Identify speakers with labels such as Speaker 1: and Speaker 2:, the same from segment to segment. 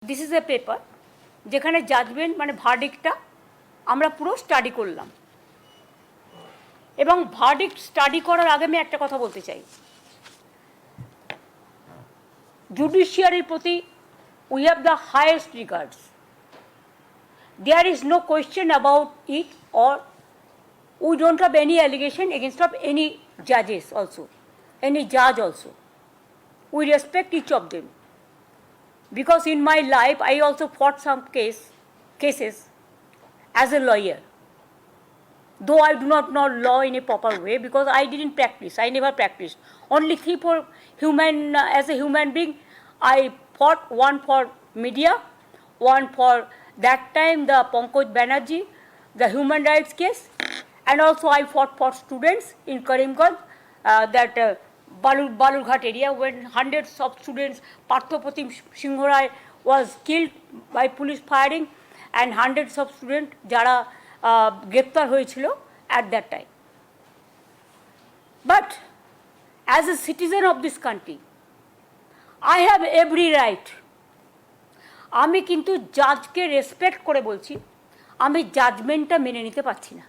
Speaker 1: This is a paper যেখানে judgement মানে ভার্ডিক্টটা আমরা পুরো স্টাডি করলাম। এবং ভার্ডিক্ট স্টাডি করার আগে আমি একটা কথা বলতে চাই, জুডিশিয়ারির প্রতি we have the highest regards. There is no question about it, or we don't have any allegation against of any judges also, any judge also. We respect each of them. Because in my life, I also fought some cases as a lawyer. Though I do not know law in a proper way because I didn't practice, I never practiced. Only three for human, as a human being, I fought one for media, one for that time the Pankaj Banerjee, the human rights case, and also I fought for students in Karimganj, that Balurghat area when hundreds of students, Parthopratim Singh Rai was killed by police firing and hundreds of students jara greptar hoyechilo at that time. But as a citizen of this country, I have every right. আমি কিন্তু জাজকে respect করে বলছি, আমি জাজমেন্টটা মেনে নিতে পারছি না।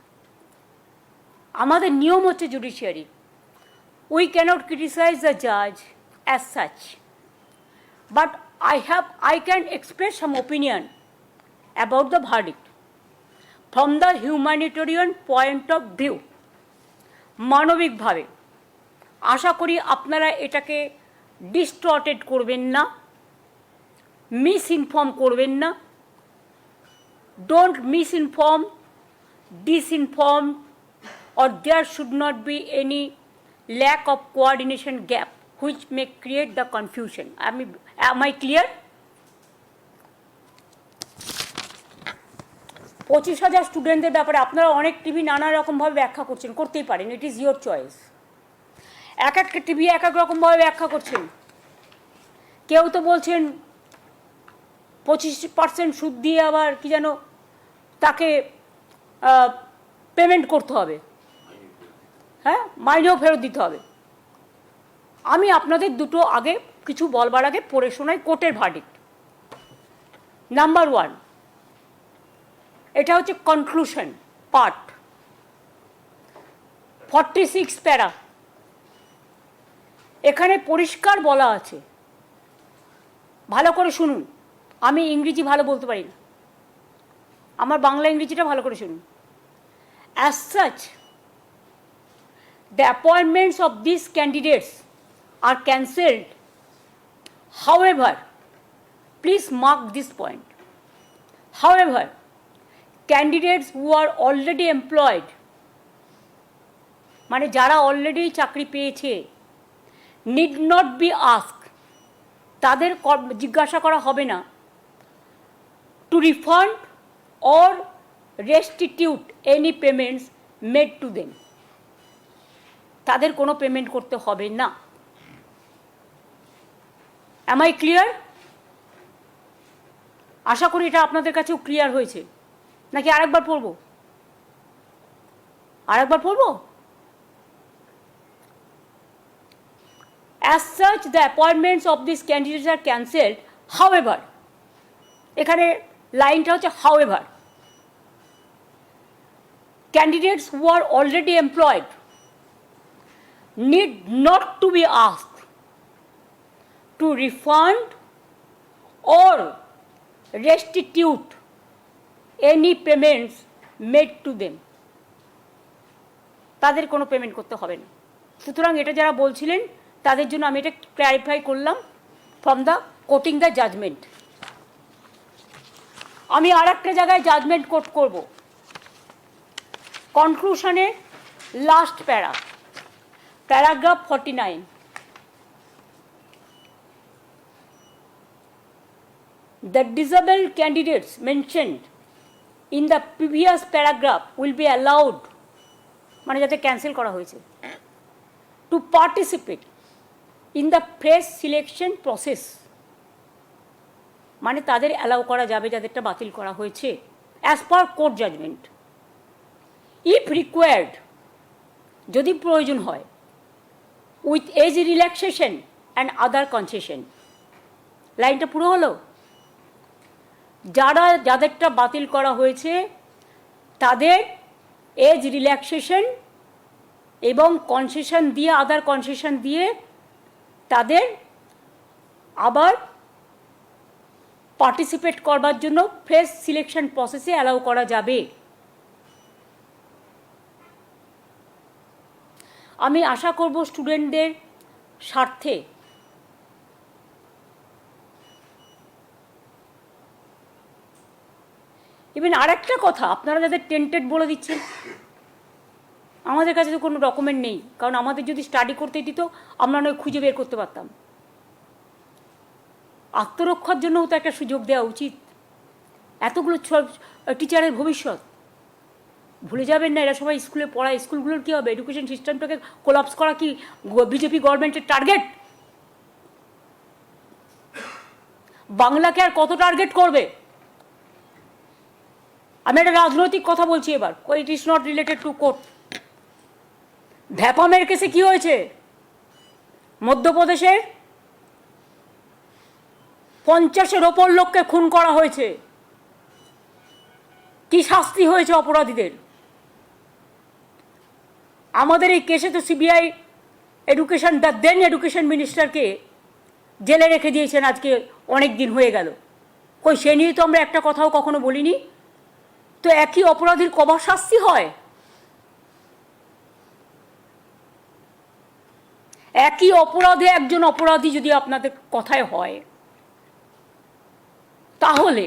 Speaker 1: আমাদের নিয়ম হচ্ছে judiciary, we cannot criticize the জাজ as such, but I can express some opinion about the verdict from the humanitarian point of view, মানবিকভাবে। আশা করি আপনারা এটাকে ডিস্টর্টেড করবেন না, মিসইনফর্ম করবেন না। Don't misinform, disinform, or there should not be any lack of coordination gap which may create the confusion. Am I clear? 25,000 স্টুডেন্টদের ব্যাপারে আপনারা অনেক টিভি নানা রকমভাবে ব্যাখ্যা করছেন, করতেই পারেন, ইট ইজ ইয়োর চয়েস। এক একটা টিভি এক এক রকমভাবে ব্যাখ্যা করছেন। কেউ তো বলছেন 25% সুদ দিয়ে আবার কি যেন তাকে পেমেন্ট করতে হবে, হ্যাঁ, মাইনেও ফেরত দিতে হবে। আমি আপনাদের দুটো আগে কিছু বলবার আগে পড়ে শোনাই কোর্টের ভার্ডিক্ট। নাম্বার 1, এটা হচ্ছে কনক্লুশন পার্ট, 46 প্যারা। এখানে পরিষ্কার বলা আছে, ভালো করে শুনুন, আমি ইংরেজি ভালো বলতে পারি না, আমার বাংলা ইংরেজিটা ভালো করে শুনুন। As such, the appointments of these candidates are cancelled. However, please mark this point. However, candidates who are already employed, মানে যারা অলরেডি চাকরি পেয়েছে, need not be asked, তাদের জিজ্ঞাসা করা হবে না, to refund or restitute any payments made to them. তাদের কোনো পেমেন্ট করতে হবে না। Am I clear? আশা করি এটা আপনাদের কাছেও ক্লিয়ার হয়েছে, নাকি আরেকবার পড়বো? As such, the appointments of these candidates are cancelled. However, এখানে লাইনটা হচ্ছে however, candidates who are already employed need not to be asked to refund or restitute any payments made to them. তাদের কোনো payment করতে হবে না। সুতরাং এটা যারা বলছিলেন তাদের জন্য আমি এটা ক্ল্যারিফাই করলাম from the quoting the judgment. আমি আর একটা জায়গায় জাজমেন্ট কোট করব, কনক্লুশনে last para, paragraph 49। The disabled candidates mentioned in the previous paragraph will be allowed, মানে যাতে ক্যান্সেল করা হয়েছে, to participate in the fresh selection process, মানে তাদের অ্যালাউ করা যাবে যাদেরটা বাতিল করা হয়েছে, as per court judgment, if required, যদি প্রয়োজন হয়, with age relaxation and other concession. লাইনটা পুরো হলো। যাদেরটা বাতিল করা হয়েছে তাদের এজ রিল্যাক্সেশন এবং কনসেশন দিয়ে, আদার কনসেশন দিয়ে তাদের আবার পার্টিসিপেট করবার জন্য ফ্রেশ সিলেকশন প্রসেসে অ্যালাউ করা যাবে। আমি আশা করব স্টুডেন্টদের স্বার্থে ইভেন আরেকটা কথা, আপনারা যাদের টেন্টেড বলে দিচ্ছেন, আমাদের কাছে তো কোনো ডকুমেন্ট নেই, কারণ আমাদের যদি স্টাডি করতে দিত আমরা নয় খুঁজে বের করতে পারতাম। আত্মরক্ষার জন্যও তো একটা সুযোগ দেওয়া উচিত। এতগুলো টিচারের ভবিষ্যৎ ভুলে যাবেন না, এরা সবাই স্কুলে পড়ায়। স্কুলগুলোর কী হবে? এডুকেশন সিস্টেমটাকে কোলাপস করা কি বিজেপি গভর্নমেন্টের টার্গেট? বাংলাকে আর কত টার্গেট করবে? আমি একটা রাজনৈতিক কথা বলছি এবার, it is not related to court. ভ্যাপামের কেসে কি হয়েছে? মধ্যপ্রদেশের 50-এর ওপর লোককে খুন করা হয়েছে। কি শাস্তি হয়েছে অপরাধীদের? আমাদের এই কেসে তো CBI education, the then education মিনিস্টারকে জেলে রেখে দিয়েছেন আজকে অনেক দিন হয়ে গেল। কই সে নিয়ে তো আমরা একটা কথাও কখনো বলিনি। তো একই অপরাধীর কবার শাস্তি হয়? একই অপরাধে একজন অপরাধী যদি আপনাদের কথায় হয়, তাহলে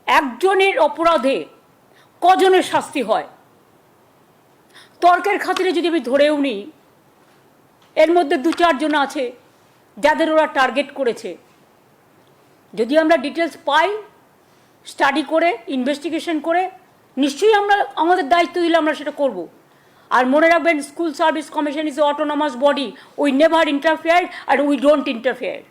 Speaker 1: একজনের অপরাধে কজনের শাস্তি হয়? তর্কের খাতিরে যদি আমি ধরেও নিই, এর মধ্যে 2-4 জন আছে যাদের ওরা টার্গেট করেছে। যদি আমরা ডিটেলস পাই, স্টাডি করে, ইনভেস্টিগেশন করে, নিশ্চয়ই আমরা আমাদের দায়িত্ব দিলে আমরা সেটা করব। আর মনে রাখবেন, school service commission is autonomous body. We never interfere আর উই ডোন্ট ইন্টারফেয়ার।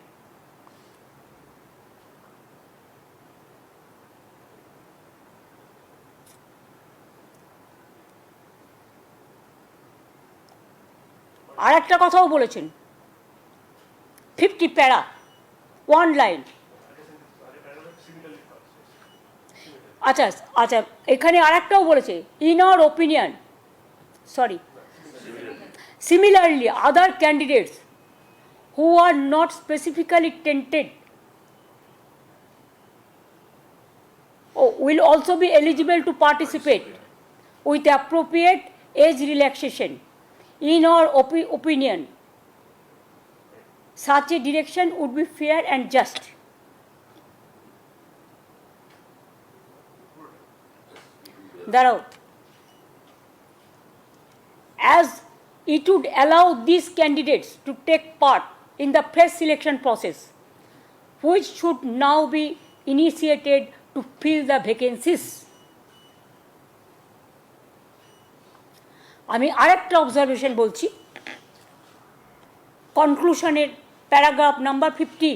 Speaker 1: আর একটা কথাও বলেছেন, 50 প্যারা, 1 লাইন। আচ্ছা আচ্ছা, এখানে আর একটাও বলেছে, in our opinion, sorry, similarly other candidates who are not specifically tainted will also be eligible to participate with appropriate age relaxation. In our opinion, such a direction would be fair and just. দাঁড়াও, as it would allow these candidates to take part in the fresh selection process, which should now be initiated to fill the vacancies. আমি আরেকটা observation বলছি, কনক্লুশনের paragraph number 50,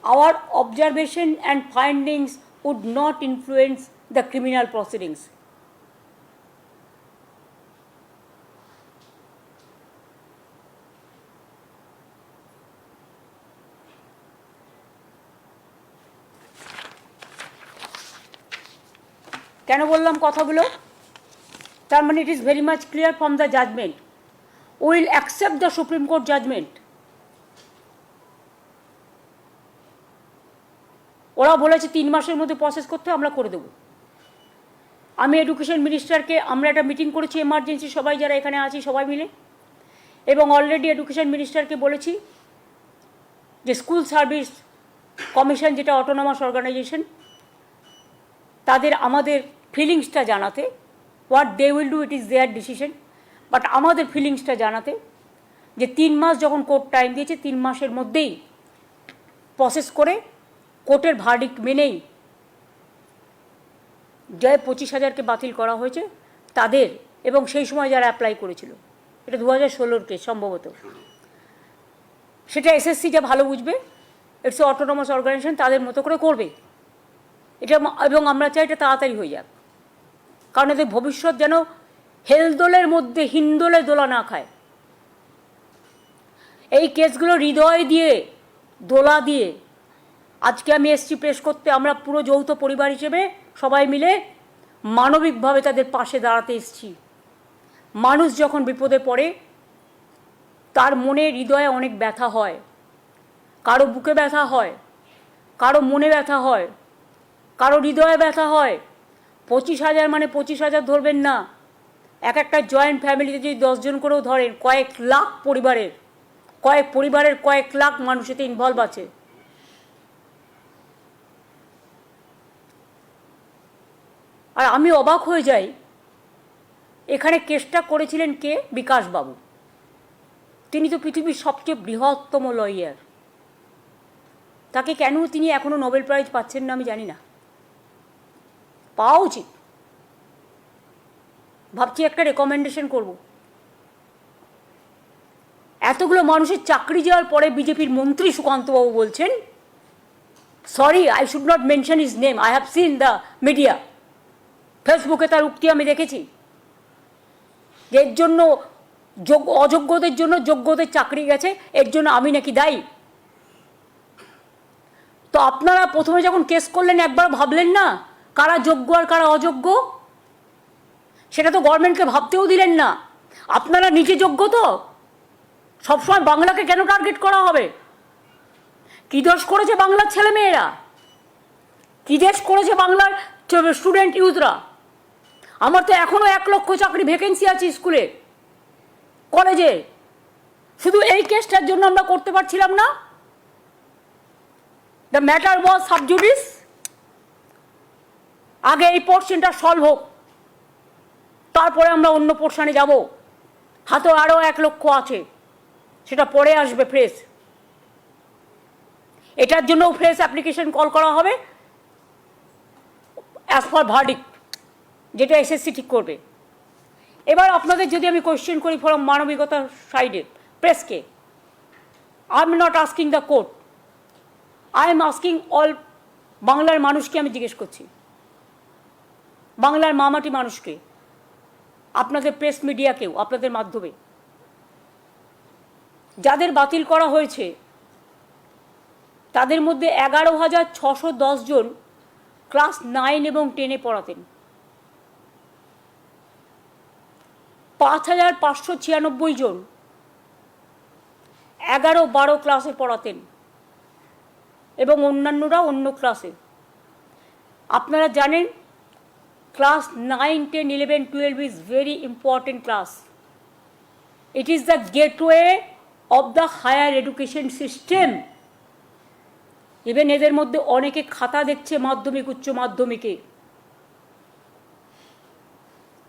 Speaker 1: our observation and findings would not influence the criminal proceedings. কেন বললাম কথাগুলো? তার মানে it is very much clear from the judgment, will accept the supreme court judgment. ওরা বলেছে 3 মাসের মধ্যে প্রসেস করতে, আমরা করে দেবো। আমি এডুকেশন মিনিস্টারকে, আমরা একটা মিটিং করেছি এমার্জেন্সি, সবাই যারা এখানে আছি সবাই মিলে, এবং অলরেডি এডুকেশন মিনিস্টারকে বলেছি যে স্কুল সার্ভিস কমিশন, যেটা অটোনমাস অর্গানাইজেশন, তাদের আমাদের ফিলিংসটা জানাতে, what they will do it is their decision, but আমাদের ফিলিংসটা জানাতে যে 3 মাস যখন কোর্ট টাইম দিয়েছে, 3 মাসের মধ্যেই প্রসেস করে কোর্টের ভার্ডিক্ট মেনেই যে 25,000কে বাতিল করা হয়েছে তাদের, এবং সেই সময় যারা অ্যাপ্লাই করেছিল, এটা 2016 কেস সম্ভবত, সেটা এসএসসিটা ভালো বুঝবে, ইটস অটোনমাস অর্গানাইজেশন, তাদের মতো করে করবে এটা, এবং আমরা চাই এটা তাড়াতাড়ি হয়ে যাক, কারণ এদের ভবিষ্যৎ যেন হেলদোলের মধ্যে হিন্দোলে দোলা না খায়। এই কেসগুলো হৃদয় দিয়ে, দোলা দিয়ে আজকে আমি এসছি প্রেস করতে, আমরা পুরো যৌথ পরিবার হিসেবে সবাই মিলে মানবিকভাবে তাদের পাশে দাঁড়াতে এসছি। মানুষ যখন বিপদে পড়ে তার মনে হৃদয়ে অনেক ব্যথা হয়, কারো বুকে ব্যথা হয়, কারো মনে ব্যথা হয়, কারো হৃদয়ে ব্যথা হয়। 25,000 মানে 25,000 ধরবেন না, এক একটা জয়েন্ট ফ্যামিলিতে যদি 10 জন করেও ধরেন, কয়েক লাখ পরিবারের কয়েক লাখ মানুষ এতে ইনভলভ আছে। আর আমি অবাক হয়ে যাই, এখানে কেসটা করেছিলেন কে? বিকাশবাবু। তিনি তো পৃথিবীর সবচেয়ে বৃহত্তম লয়ার। তাকে কেন তিনি এখনও নোবেল প্রাইজ পাচ্ছেন না আমি জানি না। পাওয়া উচিত। ভাবছি একটা রেকমেন্ডেশন করব। এতগুলো মানুষের চাকরি যাওয়ার পরে বিজেপির মন্ত্রী সুকান্তবাবু বলছেন, sorry I should not mention his name, I have seen the media, ফেসবুকে তার উক্তি আমি দেখেছি, এর জন্য অযোগ্যদের জন্য যোগ্যদের চাকরি গেছে, এর জন্য আমি নাকি দায়ী। তো আপনারা প্রথমে যখন কেস করলেন একবার ভাবলেন না কারা যোগ্য আর কারা অযোগ্য? সেটা তো গভর্নমেন্টকে ভাবতেও দিলেন না। আপনারা নিজে যোগ্য তো? সবসময় বাংলাকে কেন টার্গেট করা হবে? কী দোষ করেছে বাংলার ছেলেমেয়েরা? কী দেশ করেছে বাংলার স্টুডেন্ট ইউথরা? আমার তো এখনও 1 লক্ষ চাকরি ভ্যাকেন্সি আছে স্কুলে, কলেজে। শুধু এই কেসটার জন্য আমরা করতে পারছিলাম না? The matter was sub judice. আগে এই পোর্শনটা সলভ হোক, তারপরে আমরা অন্য পোর্শনে যাব। হাতে আরও 1 লক্ষ আছে, সেটা পরে আসবে ফ্রেশ। এটার জন্যও ফ্রেশ অ্যাপ্লিকেশন কল করা হবে অ্যাজ পার ভার্ডিক্ট, যেটা এসএসসি ঠিক করবে। এবার আপনাদের যদি আমি কোয়েশ্চেন করি ফ্রম মানবিকতার সাইডে প্রেসকে, I am not asking the court, I am asking all বাংলার মানুষকে আমি জিজ্ঞেস করছি, বাংলার মামাটি মানুষকে, আপনাদের প্রেস মিডিয়াকেও, আপনাদের মাধ্যমে যাদের বাতিল করা হয়েছে তাদের মধ্যে 11,610 জন ক্লাস 9 এবং 10-এ পড়াতেন, 5,596 জন 11-12 ক্লাসে পড়াতেন এবং অন্যান্যরা অন্য ক্লাসে। আপনারা জানেন class 9, 10, 11, 12 is very important class. It is the gateway of the higher education system. Even এদের মধ্যে অনেকে খাতা দেখছে মাধ্যমিক উচ্চ মাধ্যমিকে।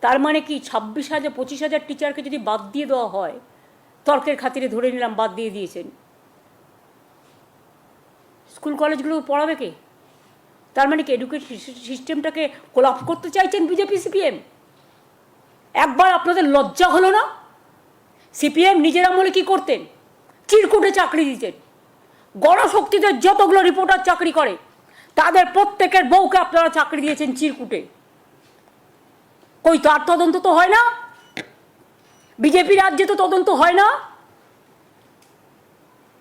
Speaker 1: তার মানে কি 26,000 25,000 টিচারকে যদি বাদ দিয়ে দেওয়া হয়, তর্কের খাতিরে ধরে নিলাম বাদ দিয়ে দিয়েছেন, স্কুল কলেজগুলো পড়াবে কে? তার মানে কি এডুকেশন সিস্টেমটাকে কোলাপস করতে চাইছেন বিজেপি সিপিএম? একবার আপনাদের লজ্জা হলো না? সিপিএম নিজের আমলে কী করতেন? চিরকুটে চাকরি দিতেন। গণশক্তিদের যতগুলো রিপোর্টার চাকরি করে তাদের প্রত্যেকের বউকে আপনারা চাকরি দিয়েছেন চিরকুটে। কই তার তদন্ত তো হয় না? বিজেপি রাজ্যে তো তদন্ত হয় না।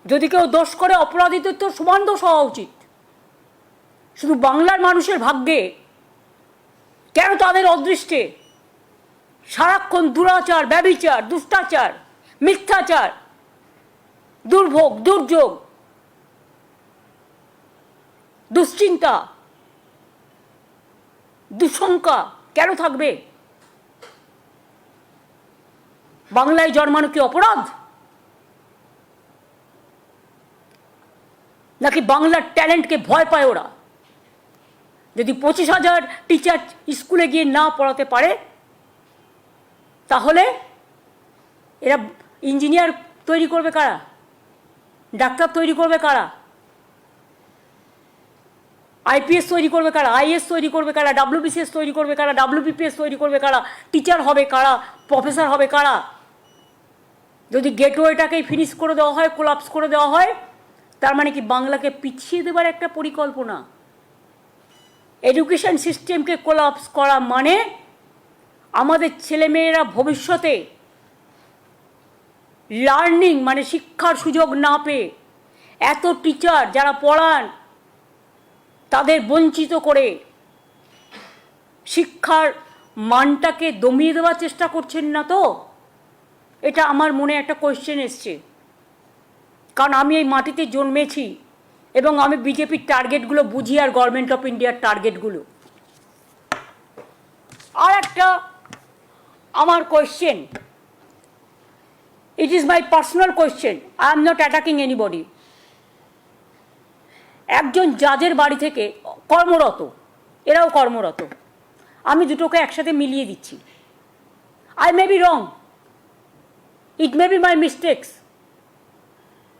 Speaker 1: যদি কেউ দোষ করে অপরাধীদের তো সমান দোষ হওয়া উচিত। শুধু বাংলার মানুষের ভাগ্যে কেন তাদের অদৃষ্টে সারাক্ষণ দুরাচার, ব্যভিচার, দুষ্টাচার, মিথ্যাচার, দুর্ভোগ, দুর্যোগ, দুশ্চিন্তা, দুঃশঙ্কা কেন থাকবে? বাংলায় জন্মানো কি অপরাধ? নাকি বাংলার ট্যালেন্টকে ভয় পায় ওরা? যদি 25,000 টিচার স্কুলে গিয়ে না পড়াতে পারে তাহলে এরা ইঞ্জিনিয়ার তৈরি করবে কারা? ডাক্তার তৈরি করবে কারা? আইপিএস তৈরি করবে কারা? আইএস তৈরি করবে কারা? ডাব্লিউবিসিএস তৈরি করবে কারা? ডাব্লিউবিপিএস তৈরি করবে কারা? টিচার হবে কারা? প্রফেসর হবে কারা? যদি গেটওয়েটাকেই ফিনিশ করে দেওয়া হয়, কোলাপস করে দেওয়া হয়, তার মানে কি বাংলাকে পিছিয়ে দেবার একটা পরিকল্পনা? এডুকেশন সিস্টেমকে কোলাপস করা মানে আমাদের ছেলেমেয়েরা ভবিষ্যতে লার্নিং মানে শিক্ষার সুযোগ না পেয়ে, এত টিচার যারা পড়ান তাদের বঞ্চিত করে শিক্ষার মানটাকে দমিয়ে দেওয়ার চেষ্টা করছেন না তো? এটা আমার মনে একটা কোয়েশ্চেন এসছে। কারণ আমি এই মাটিতে জন্মেছি এবং আমি বিজেপির টার্গেটগুলো বুঝি আর গভর্নমেন্ট অফ ইন্ডিয়ার টার্গেটগুলো। আর একটা আমার question, it is my personal question, I am not attacking anybody. একজন জাজের বাড়ি থেকে কর্মরত, এরাও কর্মরত, আমি দুটোকে একসাথে মিলিয়ে দিচ্ছি। I may be wrong, it may be my mistakes,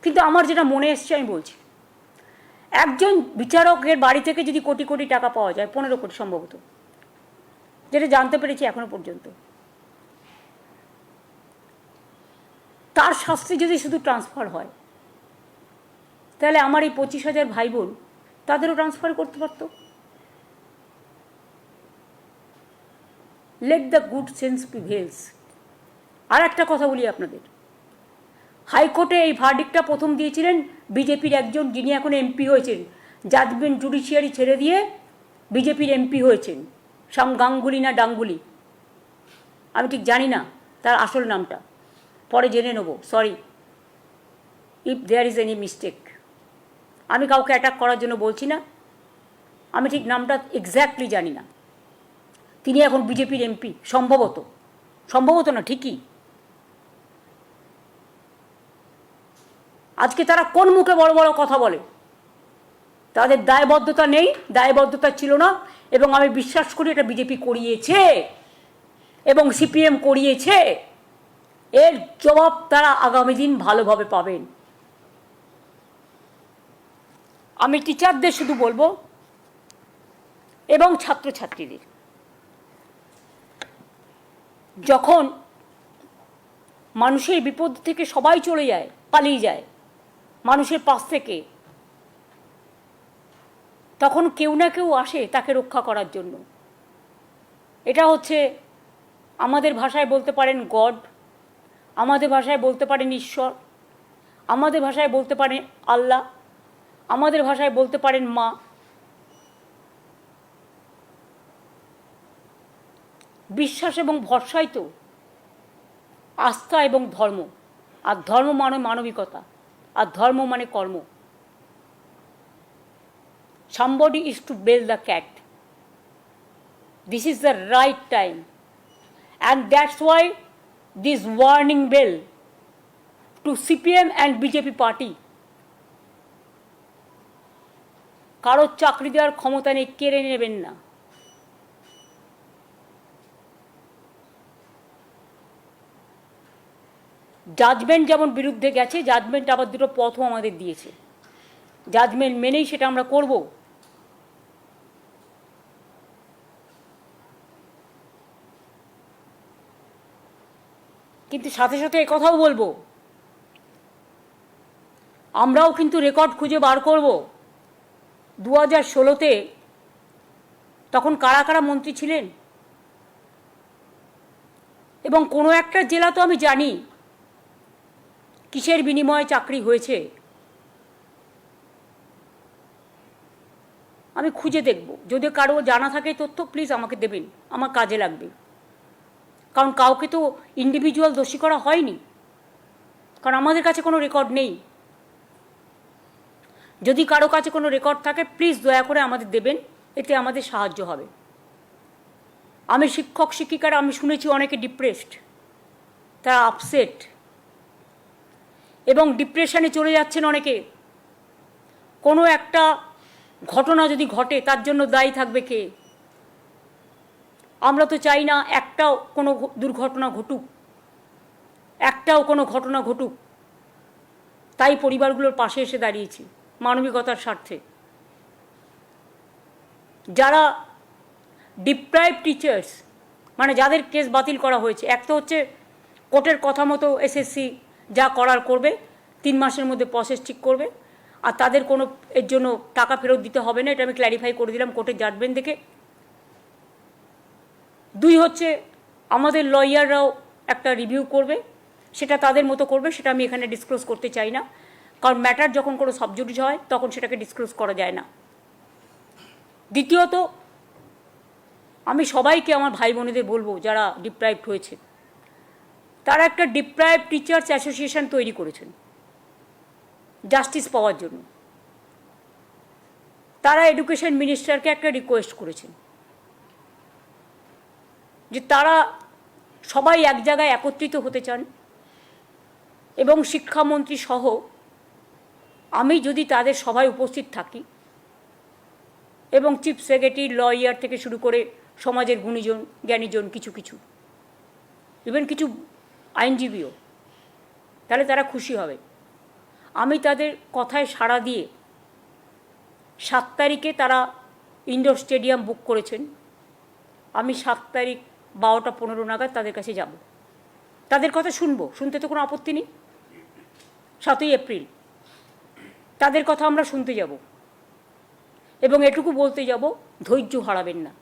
Speaker 1: কিন্তু আমার যেটা মনে এসছে আমি বলছি। একজন বিচারকের বাড়ি থেকে যদি কোটি কোটি টাকা পাওয়া যায়, 15 কোটি সম্ভবত, যেটা জানতে পেরেছি এখনো পর্যন্ত, তার শাস্তি যদি শুধু ট্রান্সফার হয়, তাহলে আমার এই 25,000 ভাই বোন তাদেরও ট্রান্সফার করতে পারত। Let the good sense prevails. আর একটা কথা বলি আপনাদের, হাইকোর্টে এই ভার্ডিক্টটা প্রথম দিয়েছিলেন বিজেপির একজন, যিনি এখন এমপি হয়েছেন, জাজমেন্ট জুডিশিয়ারি ছেড়ে দিয়ে বিজেপির এমপি হয়েছেন, শ্যাম গাঙ্গুলি না ডাঙ্গুলি, আমি ঠিক জানি না তার আসল নামটা, পরে জেনে নেব। Sorry if there is any mistake. আমি কাউকে অ্যাটাক করার জন্য বলছি না, আমি ঠিক নামটা এক্স্যাক্টলি জানি না। তিনি এখন বিজেপির এমপি, সম্ভবত, সম্ভবত না ঠিকই। আজকে তারা কোন মুখে বড় বড় কথা বলে? তাদের দায়বদ্ধতা নেই, দায়বদ্ধতা ছিল না, এবং আমি বিশ্বাস করি এটা বিজেপি করিয়েছে এবং সিপিএম করিয়েছে। এর জবাব তারা আগামী দিন ভালোভাবে পাবেন। আমি টিচারদের শুধু বলবো এবং ছাত্রছাত্রীদের, যখন মানুষের বিপদ থেকে সবাই চলে যায়, পালিয়ে যায় মানুষের পাশ থেকে, তখন কেউ না কেউ আসে তাকে রক্ষা করার জন্য। এটা হচ্ছে, আমাদের ভাষায় বলতে পারেন গড, আমাদের ভাষায় বলতে পারেন ঈশ্বর, আমাদের ভাষায় বলতে পারেন আল্লাহ, আমাদের ভাষায় বলতে পারেন মা। বিশ্বাস এবং ভরসাই তো আস্থা এবং ধর্ম, আর ধর্ম মানে মানবিকতা, আর ধর্ম মানে কর্ম। Somebody is to bail the cat. This is the right time, and that's why this warning bell to CPM and BJP party. কারো চাকরি দেওয়ার ক্ষমতা নেই, কেড়ে নেবেন না। জাজমেন্ট যেমন বিরুদ্ধে গেছে, জাজমেন্ট আবার দুটো পথও আমাদের দিয়েছে, জাজমেন্ট মেনেই সেটা আমরা করব। কিন্তু সাথে সাথে একথাও বলবো, আমরাও কিন্তু রেকর্ড খুঁজে বার করব 2016-তে তখন কারা কারা মন্ত্রী ছিলেন, এবং কোনো একটা জেলা তো আমি জানি কিসের বিনিময়ে চাকরি হয়েছে। আমি খুঁজে দেখব, যদি কারো জানা থাকে তথ্য প্লিজ আমাকে দেবেন, আমার কাজে লাগবে। কারণ কাউকে তো ইন্ডিভিজুয়াল দোষী করা হয়নি, কারণ আমাদের কাছে কোনো রেকর্ড নেই। যদি কারো কাছে কোনো রেকর্ড থাকে প্লিজ দয়া করে আমাদের দেবেন, এতে আমাদের সাহায্য হবে। আমি শিক্ষক শিক্ষিকারা, আমি শুনেছি অনেকে ডিপ্রেসড, তারা আপসেট এবং ডিপ্রেশনে চলে যাচ্ছেন অনেকে। কোনো একটা ঘটনা যদি ঘটে তার জন্য দায়ী থাকবে কে? আমরা তো চাই না একটাও কোনো দুর্ঘটনা ঘটুক, একটাও কোনো ঘটনা ঘটুক। তাই পরিবারগুলোর পাশে এসে দাঁড়িয়েছি মানবিকতার স্বার্থে। যারা ডিপ্রাইভ টিচার্স, মানে যাদের কেস বাতিল করা হয়েছে, এক তো হচ্ছে কোর্টের কথা মতো এসএসসি যা করার করবে, 3 মাসের মধ্যে প্রসেস ঠিক করবে, আর তাদের কোনো এর জন্য টাকা ফেরত দিতে হবে না, এটা আমি ক্ল্যারিফাই করে দিলাম কোর্টের জাজমেন্ট দেখে। 2 হচ্ছে আমাদের লয়াররাও একটা রিভিউ করবে, সেটা তাদের মতো করবে, সেটা আমি এখানে ডিসক্লোজ করতে চাই না, কারণ ম্যাটার যখন কোনো সাবজুডিস হয় তখন সেটাকে ডিসক্লোজ করা যায় না। দ্বিতীয়ত, আমি সবাইকে আমার ভাই বোনেদের বলবো যারা ডিপ্রাইভড হয়েছে, তারা একটা ডিপ্রাইভ টিচার্স অ্যাসোসিয়েশন তৈরি করেছেন জাস্টিস পাওয়ার জন্য। তারা এডুকেশন মিনিস্টারকে একটা রিকোয়েস্ট করেছেন যে তারা সবাই এক জায়গায় একত্রিত হতে চান এবং শিক্ষামন্ত্রী সহ আমি যদি তাদের সভায় উপস্থিত থাকি এবং চিফ সেক্রেটারি, লয়ার থেকে শুরু করে সমাজের গুণীজন জ্ঞানীজন, কিছু ইভেন কিছু আইনজীবীও, তাহলে তারা খুশি হবে। আমি তাদের কথায় সাড়া দিয়ে 7 তারিখে তারা ইনডোর স্টেডিয়াম বুক করেছেন। আমি 7 তারিখ 12টা 15 নাগাদ তাদের কাছে যাব, তাদের কথা শুনবো, শুনতে তো কোনো আপত্তি নেই। 7ই এপ্রিল তাদের কথা আমরা শুনতে যাব এবং এটুকু বলতে যাব, ধৈর্য হারাবেন না,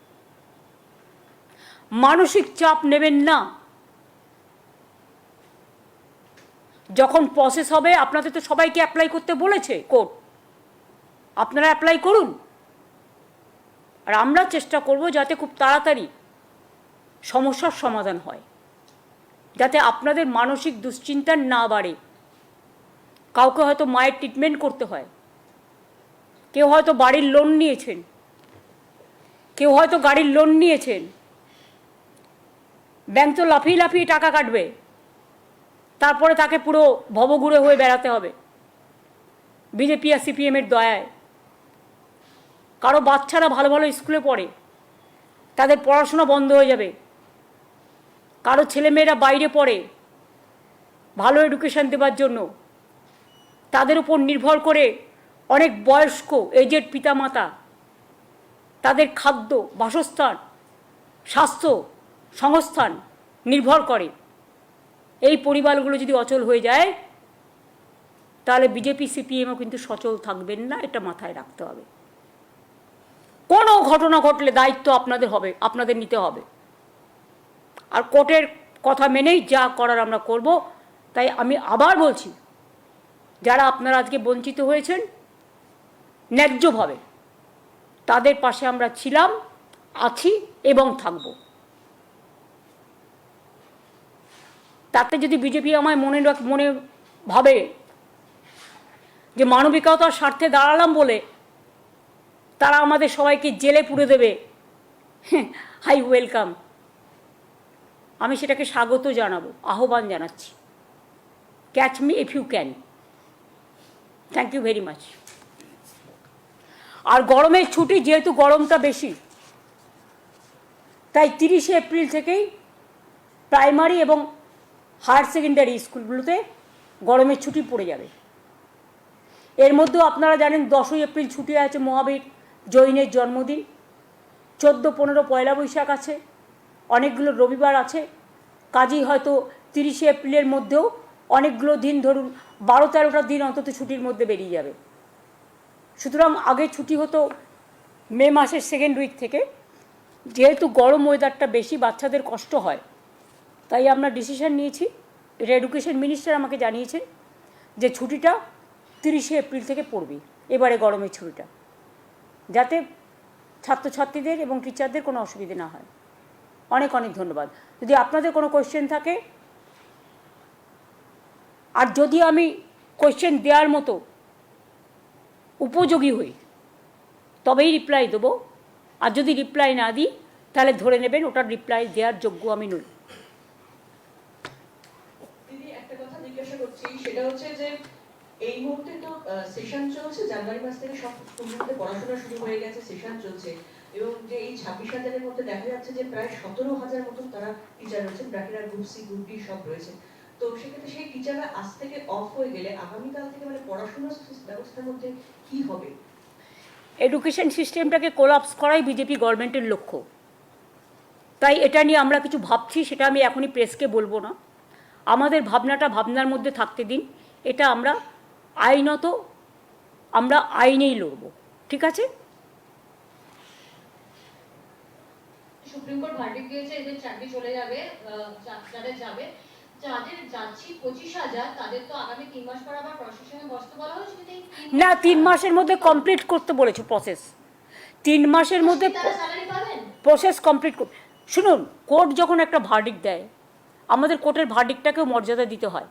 Speaker 1: মানসিক চাপ নেবেন না। যখন প্রসেস হবে, আপনাদের তো সবাইকে অ্যাপ্লাই করতে বলেছে কোর্ট, আপনারা অ্যাপ্লাই করুন। আর আমরা চেষ্টা করব যাতে খুব তাড়াতাড়ি সমস্যার সমাধান হয়, যাতে আপনাদের মানসিক দুশ্চিন্তা না বাড়ে। কাউকে হয়তো মায়ের ট্রিটমেন্ট করতে হয়, কেউ হয়তো বাড়ির লোন নিয়েছেন, কেউ হয়তো গাড়ির লোন নিয়েছেন, ব্যাংক তো লাফিয়ে লাফিয়ে টাকা কাটবে, তারপরে তাকে পুরো ভবঘুরে হয়ে বেড়াতে হবে বিজেপি আর সিপিএমের দয়ায়। কারো বাচ্চারা ভালো ভালো স্কুলে পড়ে, তাদের পড়াশোনা বন্ধ হয়ে যাবে। কারো ছেলেমেয়েরা বাইরে পড়ে, ভালো এডুকেশন দেওয়ার জন্য তাদের উপর নির্ভর করে অনেক বয়স্ক এজেড পিতামাতা, তাদের খাদ্য, বাসস্থান, স্বাস্থ্য, সংস্থান নির্ভর করে। এই পরিবারগুলো যদি অচল হয়ে যায়, তাহলে বিজেপি সিপিএমও কিন্তু সচল থাকবেন না, এটা মাথায় রাখতে হবে। কোনো ঘটনা ঘটলে দায়িত্ব আপনাদের হবে, আপনাদের নিতে হবে। আর কোর্টের কথা মেনেই যা করার আমরা করব। তাই আমি আবার বলছি, যারা আপনারা আজকে বঞ্চিত হয়েছেন ন্যায্যভাবে, তাদের পাশে আমরা ছিলাম, আছি এবং থাকব। তাতে যদি বিজেপি আমায় মনে ভাবে যে মানবিকতার স্বার্থে দাঁড়ালাম বলে তারা আমাদের সবাইকে জেলে পুরে দেবে, হাই ওয়েলকাম, আমি সেটাকে স্বাগত জানাবো, আহ্বান জানাচ্ছি। Catch me if you can. Thank you very much. আর গরমের ছুটি, যেহেতু গরমটা বেশি, তাই 30শে এপ্রিল থেকেই প্রাইমারি এবং হায়ার সেকেন্ডারি স্কুলগুলোতে গরমের ছুটি পড়ে যাবে। এর মধ্যেও আপনারা জানেন 10ই এপ্রিল ছুটি আছে, মহাবীর জৈনের জন্মদিন। 14-15 পয়লা বৈশাখ আছে, অনেকগুলো রবিবার আছে। কাজেই হয়তো 30শে এপ্রিলের মধ্যেও অনেকগুলো দিন, ধরুন 12-13টা দিন অন্তত ছুটির মধ্যে বেরিয়ে যাবে। সুতরাং আগে ছুটি হতো মে মাসের 2nd উইক থেকে। যেহেতু গরম ওয়েদারটা বেশি, বাচ্চাদের কষ্ট হয়, তাই আমরা ডিসিশন নিয়েছি, এটা এডুকেশন মিনিস্টার আমাকে জানিয়েছেন যে ছুটিটা 30শে এপ্রিল থেকে পড়বে এবারে গরমের ছুটিটা, যাতে ছাত্রছাত্রীদের এবং টিচারদের কোনো অসুবিধে না হয়। অনেক অনেক ধন্যবাদ। যদি আপনাদের কোনো কোয়েশ্চেন থাকে, আর যদি আমি কোয়েশ্চেন দেওয়ার মতো উপযোগী হই, তবেই রিপ্লাই দেবো। আর যদি রিপ্লাই না দিই, তাহলে ধরে নেবেন ওটার রিপ্লাই দেওয়ার যোগ্য আমি নই।
Speaker 2: দিদি, একটা কথা জিজ্ঞাসা করছি, সেটা হচ্ছে যে এই মুহূর্তে তো সেশন চলছে, জানুয়ারি মাস থেকে সব স্কুলগুলোতে পড়াশোনা শুরু হয়ে গেছে, সেশন চলছে, এবং যে এই 26,000-এর মধ্যে দেখা যাচ্ছে যে প্রায় 17,000 মতন তারা টিচার রয়েছেন, বাকিরা গ্রুপ সি, গ্রুপ ডি সব রয়েছে। তো সেক্ষেত্রে সেই টিচাররা আজ থেকে অফ হয়ে গেলে আগামীকাল থেকে মানে পড়াশোনার ব্যবস্থার মধ্যে কি হবে?
Speaker 1: এডুকেশন সিস্টেমটাকে কোলাপস করাই বিজেপি গভর্নমেন্টের লক্ষ্য। তাই এটা নিয়ে আমরা কিছু ভাবছি, সেটা আমি এখনই প্রেসকে বলবো না। আমাদের ভাবনার মধ্যে থাকতে দিন। এটা আমরা আইনত, আমরা আইনেই লড়ব, ঠিক আছে?
Speaker 3: সুপ্রিম কোর্ট ভার্ডিক্ট দিয়েছে, এদের চাকরি চলে যাবে, যাদের যাবে, যাদের যাচ্ছি 25,000, তাদের তো আগামী 3 মাস পর আবার প্রশাসনে বসতে বলা হয়েছে।
Speaker 1: না, 3 মাসের মধ্যে কমপ্লিট করতে বলেছে প্রসেস। 3 মাসের মধ্যে
Speaker 3: তারা স্যালারি পাবেন?
Speaker 1: প্রসেস কমপ্লিট শুনুন, কোর্ট যখন একটা ভার্ডিক্ট দেয়, আমাদের কোর্টের ভার্ডিক্টটাকেও মর্যাদা দিতে হয়।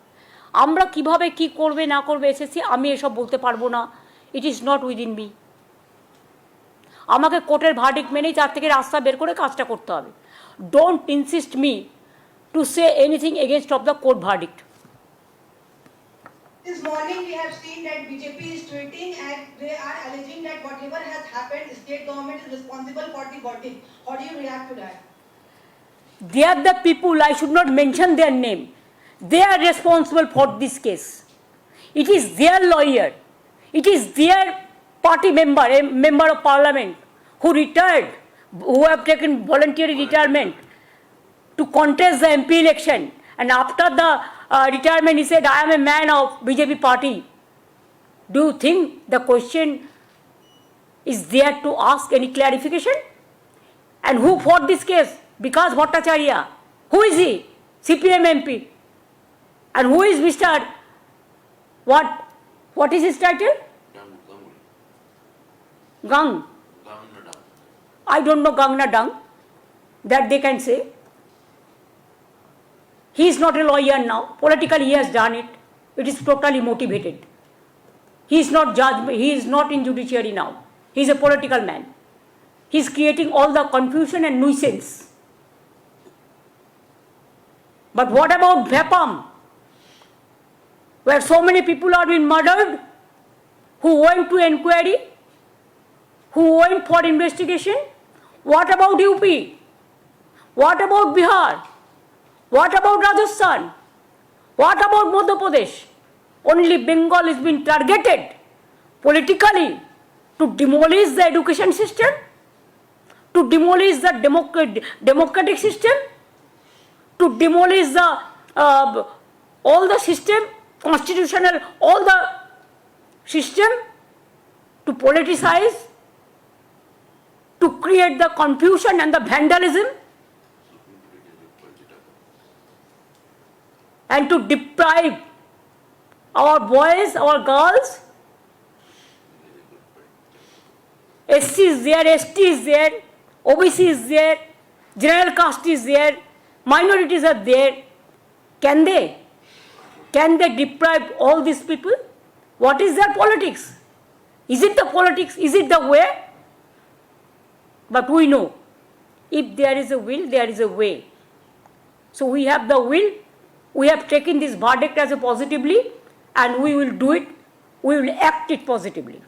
Speaker 1: আমরা কিভাবে কি করবে না করবে এসএসসি, আমি এসব বলতে পারবো না। ইট ইজ নট উইদিন মি। আমাকে কোর্টের ভার্ডিক্ট মেনেই তার থেকে রাস্তা বের করে কাজটা করতে হবে। Don't insist me to say anything against of the court verdict.
Speaker 4: This morning we have seen that BJP is tweeting and they are alleging that whatever has happened, state government is responsible for the verdict. How do you react to that?
Speaker 1: They are the people, I should not mention their name. They are responsible for this case. It is their lawyer. It is their party member, a member of parliament who retired, who have taken voluntary retirement to contest the MP election. And after the retirement, he said, I am a man of BJP party. Do you think the question is there to ask any clarification? And who fought this case? Vikas Bhattacharya. Who is he? CPM MP. And who is Mr. What is his title? Gang. I don't know Gang na Dung. That they can say. He is not a lawyer now. Politically he has done it. It is totally motivated. He is not judge. He is not in judiciary now. He is a political man. He is creating all the confusion and nuisance. But what about Bhepam, where so many people are being murdered, who went to inquiry, who went for investigation? What about UP? What about Bihar? What about Rajasthan? What about Madhya Pradesh? Only Bengal is being targeted politically to demolish the education system, to demolish the democratic system, to demolish the all the system, constitutional, all the system, to politicize, to create the confusion and the vandalism, and to deprive our boys, our girls. SC is there, ST is there, OBC is there, general caste is there, minorities are there. Can they deprive all these people? What is their politics? Is it the politics? Is it the way? But we know, if there is a will, there is a way. So we have the will. We have taken this verdict as a positively, and we will do it. We will act it positively.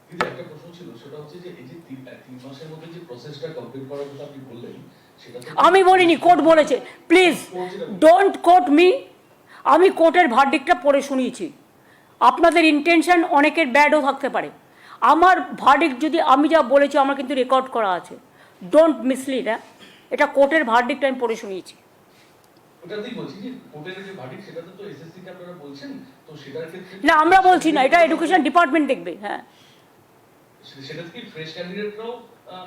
Speaker 5: দিদি একটা প্রশ্ন ছিল, সেটা হচ্ছে যে এই যে 3 মাসের মধ্যে যে প্রসেসটা কমপ্লিট করার কথা আপনি বললেন, সেটা তো
Speaker 1: আমি বলিনি, কোর্ট বলেছে। Please don't quote me. আমি কোর্টের ভার্ডিক্টটা পড়ে শুনিয়েছি। আপনাদের ইন্টেনশন অনেকের ব্যাডও থাকতে পারে। আমার ভার্ডিক্ট যদি আমি যা বলেছি, আমার কিন্তু রেকর্ড করা আছে। Don't mislead. হ্যাঁ, এটা কোর্টের ভার্ডিক্ট আমি পড়ে শুনিয়েছি।
Speaker 5: ওটাতেই বলছি যে কোর্টের যে ভার্ডিক্ট, সেটাতে তো এসএসসি কে আপনারা বলছেন, তো সেটার ক্ষেত্রে
Speaker 1: না, আমরা বলছি না, এটা এডুকেশন ডিপার্টমেন্ট দেখবে। হ্যাঁ,
Speaker 5: সেটাতে কি ফ্রেশ ক্যান্ডিডেটরাও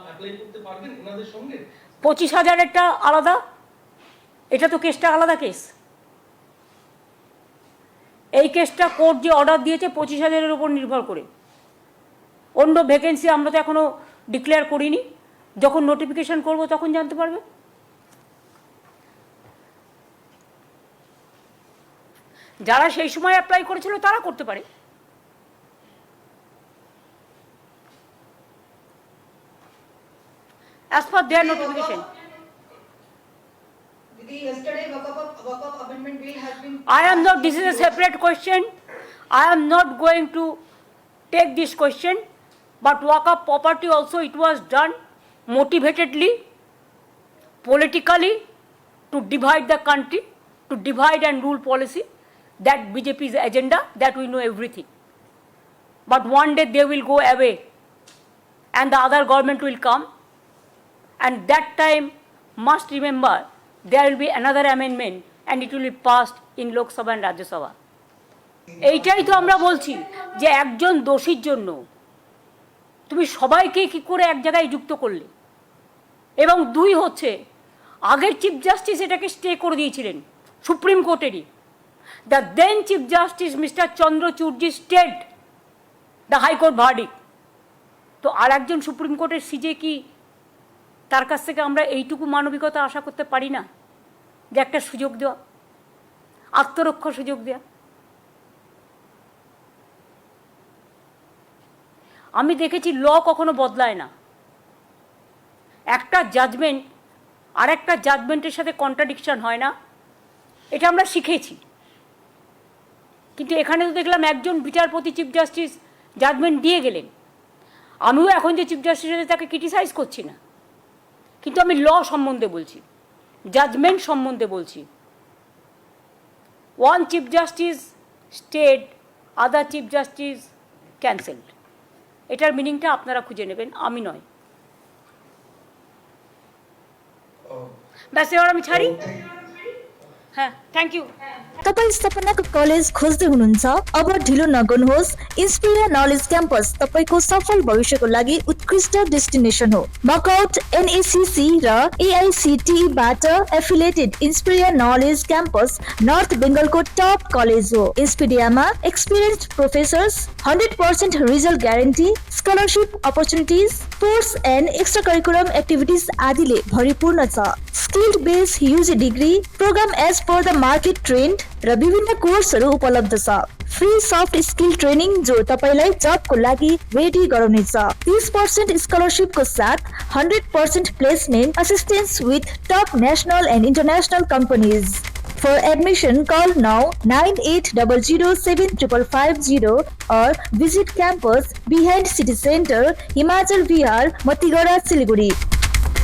Speaker 5: অ্যাপ্লাই করতে পারবেন এনাদের সঙ্গে?
Speaker 1: 25,000-এরটা আলাদা, এটা তো কেসটা আলাদা কেস। এই কেসটা কোর্ট যে অর্ডার দিয়েছে 25,000-এর উপর নির্ভর করে। অন্য ভ্যাকেন্সি আমরা তো এখনও ডিক্লেয়ার করিনি। যখন নোটিফিকেশন করব তখন জানতে পারবে। যারা সেই সময় অ্যাপ্লাই করেছিল তারা করতে পারে। As per their notification.
Speaker 4: Didi, yesterday Waqf amendment bill has been.
Speaker 1: I am not, this is a separate question. I am not going to take this question, but Waqf property also, it was done motivatedly, politically, to divide the country, to divide and rule policy. That BJP's agenda, that we know everything. But one day they will go away and the other government will come, and that time must remember there will be another amendment and it will be passed in Lok Sabha and Rajya Sabha. এইটাই তো আমরা বলছি যে একজন দোষীর জন্য তুমি সবাইকে কি করে এক জায়গায় যুক্ত করলে। এবং 2 হচ্ছে, আগের চিফ জাস্টিস এটাকে স্টে করে দিয়েছিলেন supreme কোর্টেরই। The then Chief Justice Mr. Chandrachudji stayed the High Court verdict. তো আর একজন সুপ্রিম কোর্টের সিজে কি তার কাছ থেকে আমরা এইটুকু মানবিকতা আশা করতে পারি না, যে একটা সুযোগ দেওয়া, আত্মরক্ষার সুযোগ দেওয়া? আমি দেখেছি ল কখনো বদলায় না। একটা জাজমেন্ট আর একটা জাজমেন্টের সাথে কন্ট্রাডিকশন হয় না, এটা আমরা শিখেছি। কিন্তু এখানে তো দেখলাম একজন বিচারপতি চিফ জাস্টিস জাজমেন্ট দিয়ে গেলেন। আমিও এখন যে চিফ জাস্টিস আছে তাকে ক্রিটিসাইজ করছি না, কিন্তু আমি ল সম্বন্ধে বলছি, জাজমেন্ট সম্বন্ধে বলছি। ওয়ান চিফ জাস্টিস স্টেড, আদার চিফ জাস্টিস ক্যান্সেলড। এটার মিনিংটা আপনারা খুঁজে নেবেন, আমি নয়। ব্যাস, এবার আমি ছাড়ি। হ্যাঁ, থ্যাংক इउ।
Speaker 6: तपाईँ सपनाको कलेज खोज्दै हुनुहुन्छ? अब ढिलो नगर्नुहोस्। इन्स्पिरिया नलेज क्याम्पस तपाईको सफल भविष्यको लागि उत्कृष्ट डेस्टिनेसन हो। मकआउट एनएसीसी र एआईसीटीई बाट affiliated Inspiria knowledge campus north बेंगलको टप कलेज हो। इन्स्पिरियामा experienced professors, 100% result guarantee, scholarship opportunities, sports and extra curriculum activities आदिले भरिपूर्ण छ। Skilled base UG degree, program as per the market trend र विभिन्न कोर्सहरू उपलब्ध छ। फ्री सफ्ट स्किल ट्रेनिङ जो तपाईलाई जबको लागि रेडी गराउनेछ। 30% स्कलरशिपको साथ 100% placement assistance with tub national end international companies. For admission, call now 98007550 or visit campus behind City Center, Himachal Vihar, Matigara, Siliguri.